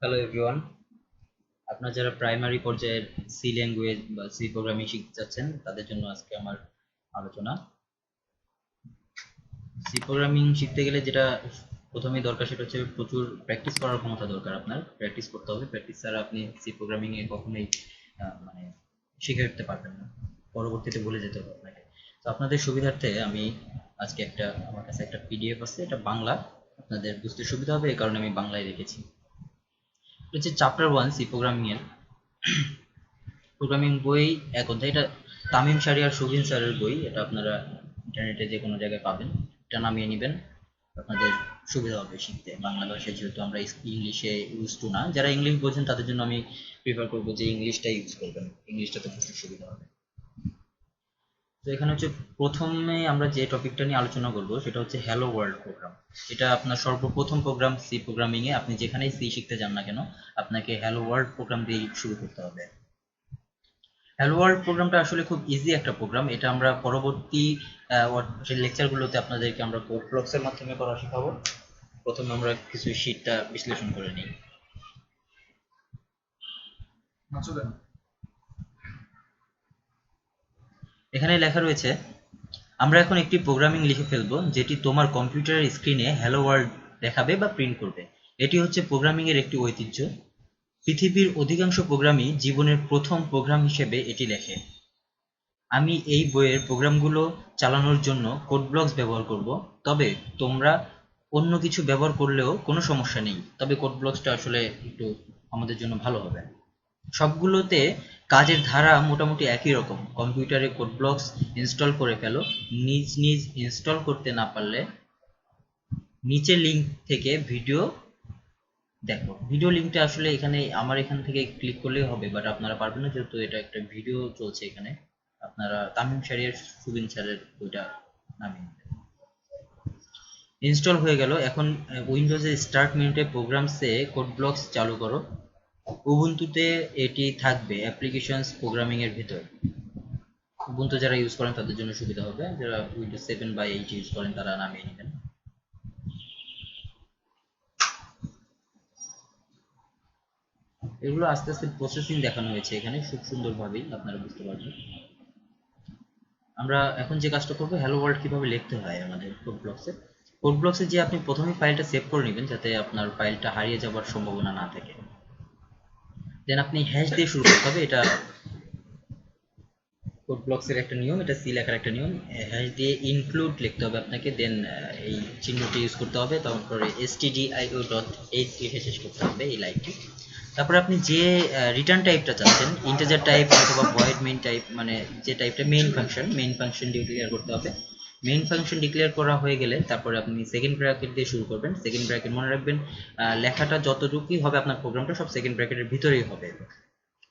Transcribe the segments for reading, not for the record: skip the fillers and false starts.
Hello everyone, আপনারা যারা primary পর্যায়ের সি ল্যাঙ্গুয়েজ বা সি প্রোগ্রামিং শিখতে চাচ্ছেন তাদের জন্য আজকে আমার আলোচনা। সি প্রোগ্রামিং শিখতে গেলে যেটা প্রথমেই দরকার সেটা হচ্ছে প্রচুর প্র্যাকটিস করার ক্ষমতা দরকার। আপনার প্র্যাকটিস করতে হবে। প্র্যাকটিস ছাড়া আপনি সি প্রোগ্রামিং এ কখনোই মানে শিখে উঠতে পারবেন না, পরবর্তীতে ভুলে যেতে হবে আপনাকে। তো আপনাদের সুবিধার্থে আমি আজকে আমার কাছে একটা পিডিএফ আছে, এটা বাংলা, আপনাদের বুঝতে সুবিধা হবে এই কারণে আমি বাংলায় রেখেছি। এটা হচ্ছে চ্যাপ্টার 1 সি প্রোগ্রামিং এর প্রোগ্রামিং বই এক অধ্যায়। এটা তামিম শারি আর সুবিন স্যারের বই। এটা আপনারা ইন্টারনেটে যে কোনো জায়গায় পাবেন। এটা নামিয়ে নেবেন, আপনাদের সুবিধা হবে শিখতে। বাংলা ভাষায় যেহেতু আমরা ইংলিশে ইউজ টু না, যারা ইংলিশ বোঝেন তাদের জন্য আমি প্রিফার করবো যে ইংলিশটা ইউজ করবেন, ইংলিশটাতে বুঝতে সুবিধা হবে। তো এখানে হচ্ছে প্রথমে আমরা যে টপিকটা নিয়ে আলোচনা করব সেটা হচ্ছে হ্যালো ওয়ার্ল্ড প্রোগ্রাম। এটা আপনার সর্বপ্রথম প্রোগ্রাম সি প্রোগ্রামিং এ। আপনি যেখানেই সি শিখতে যান না কেন, আপনাকে হ্যালো ওয়ার্ল্ড প্রোগ্রাম দিয়ে শুরু করতে হবে। হ্যালো ওয়ার্ল্ড প্রোগ্রামটা আসলে খুব ইজি একটা প্রোগ্রাম। এটা আমরা পরবর্তী লেকচারগুলোতে আপনাদেরকে আমরা কোড ব্লকসের মাধ্যমে করা শেখাবো। প্রথমে আমরা কিছু শীটটা বিশ্লেষণ করে নিই। এখানে লেখা রয়েছে, আমরা এখন একটি প্রোগ্রামিং লিখে ফেলবো যেটি তোমার কম্পিউটারের স্ক্রিনে হ্যালো ওয়ার্ল্ড দেখাবে বা প্রিন্ট করবে। এটি হচ্ছে প্রোগ্রামিং এর একটি ঐতিহ্য। পৃথিবীর অধিকাংশ প্রোগ্রামই জীবনের প্রথম প্রোগ্রাম হিসেবে এটি লেখে। আমি এই বইয়ের প্রোগ্রামগুলো চালানোর জন্য কোড ব্লকস ব্যবহার করব, তবে তোমরা অন্য কিছু ব্যবহার করলেও কোনো সমস্যা নেই, তবে কোড ব্লকসটা আসলে একটু আমাদের জন্য ভালো হবে। সবগুলোতে কাজের ধারা মোটামুটি একই রকম। কম্পিউটারে কোড ব্লকস ইনস্টল করে ফেলো। নিজ নিজ ইনস্টল করতে না পারলে নিচের লিঙ্ক থেকে ভিডিও দেখো। ভিডিও লিঙ্কটা আসলে এখান থেকে ক্লিক করলেই হবে, বাট আপনারা পারবেন না যেহেতু এটা একটা ভিডিও চলছে এখানে। আপনারা তামিম শারিয়ার সুবিন স্যারের ওইটা নামিয়ে নেবেন। ইনস্টল হয়ে গেল। এখন উইন্ডোজে স্টার্ট মেনুতে প্রোগ্রামসে কোড ব্লকস চালু করো। উবুন্টুতে এটি থাকবে অ্যাপ্লিকেশনস প্রোগ্রামিং এর ভিতর। উবুন্টু যারা ইউজ করেন তাদের জন্য সুবিধা হবে, যারা উইন্ডোজ 7 বা 8 ইউজ করেন তারা নামিয়ে নেবেন। এগুলো আস্তে আস্তে প্রসেসিং দেখানো হয়েছে এখানে, খুব সুন্দরভাবেই আপনারা বুঝতে পারবেন। আমরা এখন যে কাজটা করবো, হ্যালো ওয়ার্ল্ড কিভাবে লিখতে হয় আমাদের কোড ব্লকসে। কোড ব্লকসে যে আপনি প্রথমে ফাইলটা সেভ করে নেবেন যাতে আপনার ফাইলটা হারিয়ে যাওয়ার সম্ভাবনা না থাকে। দেন আপনি হ্যাশ দিয়ে শুরু করতে হবে। এটা কোড ব্লকসের একটা নিয়ম, এটা সি লেখার একটা নিয়ম। হ্যাশ দিয়ে ইনক্লুড লিখতে হবে আপনাকে, দেন এই চিহ্নটি ইউজ করতে হবে, তারপরে stdio.h লিখে শেষ করতে হবে এই লাইনটি। তারপরে আপনি যে রিটার্ন টাইপটা চাচ্ছেন, ইন্টিজার টাইপ অথবা ভয়েড মেইন টাইপ, মানে যে টাইপটা মেইন ফাংশন ডিক্লেয়ার করতে হবে। মেইন ফাংশন ডিক্লেয়ার করা হয়ে গেলে তারপরে আপনি সেকেন্ড ব্র্যাকেট দিয়ে শুরু করবেন। সেকেন্ড ব্র্যাকেট মনে রাখবেন, লেখাটা যতটুকুই হবে আপনার প্রোগ্রামটা সব সেকেন্ড ব্র্যাকেটের ভিতরেই হবে,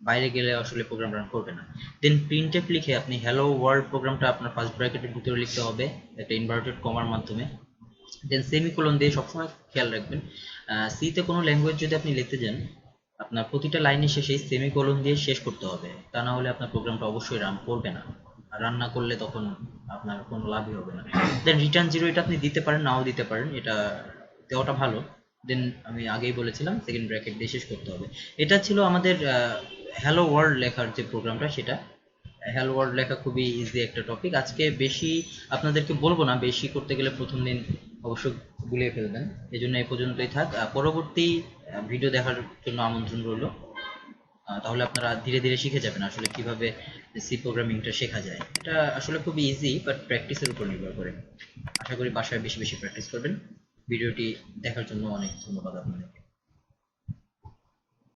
বাইরে গেলে আসলে প্রোগ্রাম রান করবে না। দেন প্রিন্টএফ লিখে আপনি হ্যালো ওয়ার্ল্ড প্রোগ্রামটা আপনার ফার্স্ট ব্র্যাকেটের ভিতরে লিখতে হবে একটা ইনভার্টেড কমার মাধ্যমে। দেন সেমিকোলন দিয়ে সবসময় খেয়াল রাখবেন, সিতে কোনো ল্যাঙ্গুয়েজ যদি আপনি লিখতে যান, আপনার প্রতিটা লাইনের শেষেই সেমিকোলন দিয়ে শেষ করতে হবে, তা না হলে আপনার প্রোগ্রামটা অবশ্যই রান করবে না। আর রান না করলে তখন আপনার কোনো লাভই হবে না। দেন রিটার্ন জিরো, এটা আপনি দিতে পারেন নাও দিতে পারেন, এটা দেওয়াটা ভালো। দেন আমি আগেই বলেছিলাম সেকেন্ড ব্র্যাকেট দিয়ে শেষ করতে হবে। এটা ছিল আমাদের হ্যালো ওয়ার্ল্ড লেখার যে প্রোগ্রামটা সেটা। হ্যালো ওয়ার্ল্ড লেখা খুবই ইজি একটা টপিক। আজকে বেশি আপনাদেরকে বলবো না, বেশি করতে গেলে প্রথম দিন অবশ্য গুলিয়ে ফেলবেন। এই জন্য এই পর্যন্তই থাক। পরবর্তী ভিডিও দেখার জন্য আমন্ত্রণ রইল। তাহলে আপনারা ধীরে ধীরে শিখে যাবেন আসলে কিভাবে সি প্রোগ্রামিংটা শেখা যায়। এটা আসলে খুবই ইজি, বাট প্র্যাকটিসের উপর নির্ভর করে। আশা করি বাসায় বেশি বেশি প্র্যাকটিস করবেন। ভিডিওটি দেখার জন্য অনেক ধন্যবাদ আপনাদের।